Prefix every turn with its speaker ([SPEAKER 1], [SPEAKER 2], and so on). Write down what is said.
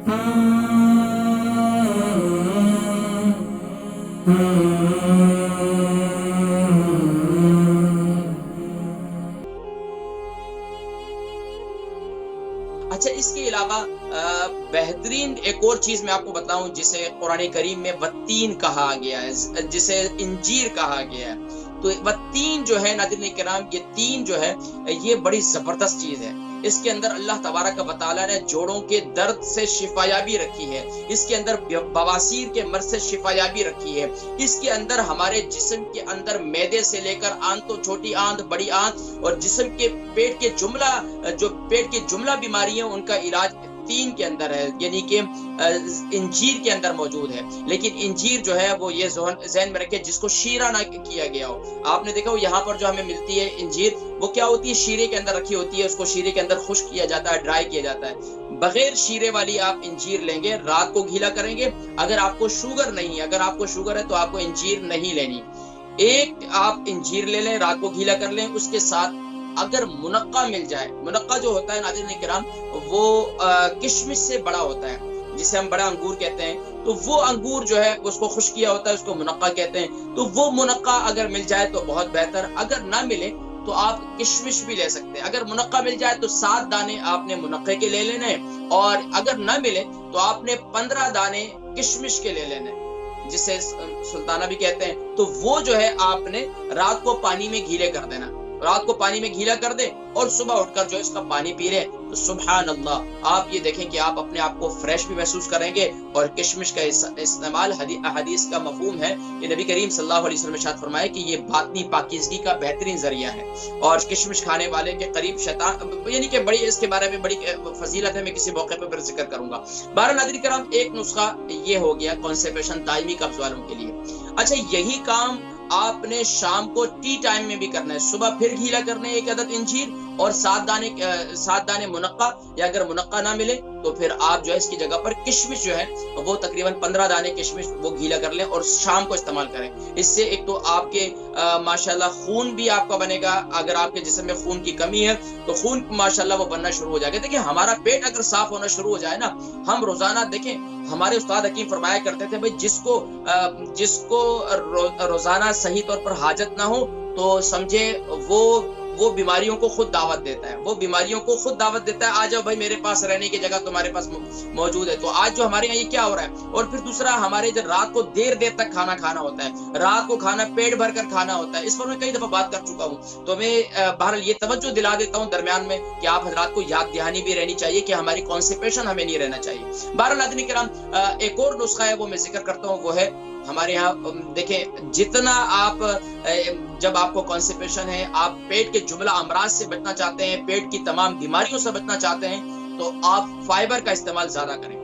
[SPEAKER 1] اچھا، اس کے علاوہ بہترین ایک اور چیز میں آپ کو بتاؤں جسے قرآن کریم میں والتین کہا گیا ہے، جسے انجیر کہا گیا ہے. تو والتین جو ہے ناظرین کرام، یہ تین جو ہے یہ بڑی زبردست چیز ہے. اس کے اندر اللہ تبارک و تعالیٰ نے جوڑوں کے درد سے شفایابی رکھی ہے، اس کے اندر بواسیر کے مرض سے شفایابی رکھی ہے، اس کے اندر ہمارے جسم کے اندر معدے سے لے کر آنتوں، چھوٹی آنت، بڑی آنت اور جسم کے پیٹ کے جملہ بیماریاں، ان کا علاج تین کے اندر ہے، یعنی کہ انجیر کے اندر موجود ہے. لیکن انجیر جو ہے وہ یہ ذہن میں رکھے جس کو شیرہ نہ کیا گیا ہو. آپ نے دیکھا ہو یہاں پر جو ہمیں ملتی ہے انجیر، وہ کیا ہوتی ہے؟ شیرے کے اندر رکھی ہوتی ہے، اس کو شیرے کے اندر خشک کیا جاتا ہے، ڈرائی کیا جاتا ہے. بغیر شیرے والی آپ انجیر لیں گے، رات کو گھیلا کریں گے. اگر آپ کو شوگر نہیں ہے، اگر آپ کو شوگر ہے تو آپ کو انجیر نہیں لینی. ایک آپ انجیر لے لیں، رات کو گھیلا کر لیں. اس کے ساتھ اگر منقع مل جائے، منقع جو ہوتا ہے ناظرین کرام وہ کشمش سے بڑا ہوتا ہے، جسے ہم بڑا انگور کہتے ہیں. تو وہ انگور جو ہے اس کو خشک کیا ہوتا ہے، اس کو منقع کہتے ہیں. تو وہ منقع اگر مل جائے تو بہت بہتر، اگر نہ ملے تو آپ کشمش بھی لے سکتے ہیں. اگر منقع مل جائے تو 7 دانے آپ نے منقع کے لے لینے، اور اگر نہ ملے تو آپ نے 15 دانے کشمش کے لے لینے، جسے سلطانہ بھی کہتے ہیں. تو وہ جو ہے آپ نے رات کو پانی میں گھیلے کر دینا، رات کو پانی میں گھیلا کر دیں اور صبح اٹھ کر جو اس کا پانی پی لیں. تو سبحان اللہ، آپ یہ دیکھیں کہ آپ اپنے آپ کو فریش بھی محسوس کریں گے. اور کشمش کا استعمال حدیث کا مفہوم ہے کہ نبی کریم صلی اللہ علیہ وسلم نے ارشاد فرمایا کہ یہ باطنی پاکیزگی کا بہترین ذریعہ ہے، اور کشمش کھانے والے کے قریب شیطان، یعنی کہ بڑی اس کے بارے میں بڑی فضیلت ہے، میں کسی موقع پہ ذکر کروں گا. بہرحال ناظرین کرام، ایک نسخہ یہ ہو گیا کانسٹیپیشن، دائمی قبض والوں کے لیے. اچھا، یہی کام آپ نے شام کو ٹی ٹائم میں بھی کرنا ہے. صبح پھر گھیلا کرنا ہے 1 عدد انجیر اور 7 دانے منقع، یا اگر منقع نہ ملے تو پھر آپ جو ہے اس کی جگہ پر کشمش جو ہے وہ تقریباً 15 دانے کشمش وہ گھیلا کر لیں اور شام کو استعمال کریں. اس سے ایک تو آپ کے ماشاءاللہ خون بھی آپ کا بنے گا. اگر آپ کے جسم میں خون کی کمی ہے تو خون ماشاءاللہ وہ بننا شروع ہو جائے گا. دیکھیں، ہمارا پیٹ اگر صاف ہونا شروع ہو جائے نا، ہم روزانہ دیکھیں ہمارے استاد حکیم فرمایا کرتے تھے، بھائی جس کو روزانہ صحیح طور پر حاجت نہ ہو تو سمجھے وہ بیماریوں کو خود دعوت دیتا ہے، وہ بیماریوں کو خود دعوت دیتا ہے. آ جاؤ بھائی، میرے پاس رہنے کی جگہ تمہارے پاس موجود ہے. تو آج جو ہمارے یہاں یہ کیا ہو رہا ہے. اور پھر دوسرا، ہمارے جب رات کو دیر تک کھانا ہوتا ہے، رات کو کھانا پیٹ بھر کر کھانا ہوتا ہے. اس پر میں کئی دفعہ بات کر چکا ہوں. تو میں بہرحال یہ توجہ دلا دیتا ہوں درمیان میں کہ آپ حضرات کو یاد دہانی بھی رہنی چاہیے کہ ہماری کانسٹیپیشن ہمیں نہیں رہنا چاہیے. بہرحال ناظرین کرام، ایک اور نسخہ ہے وہ میں ذکر کرتا ہوں، وہ ہے ہمارے یہاں دیکھیں، جتنا آپ جب آپ کو کانسٹیپیشن ہے، آپ پیٹ کے جملہ امراض سے بچنا چاہتے ہیں، پیٹ کی تمام بیماریوں سے بچنا چاہتے ہیں، تو آپ فائبر کا استعمال زیادہ کریں.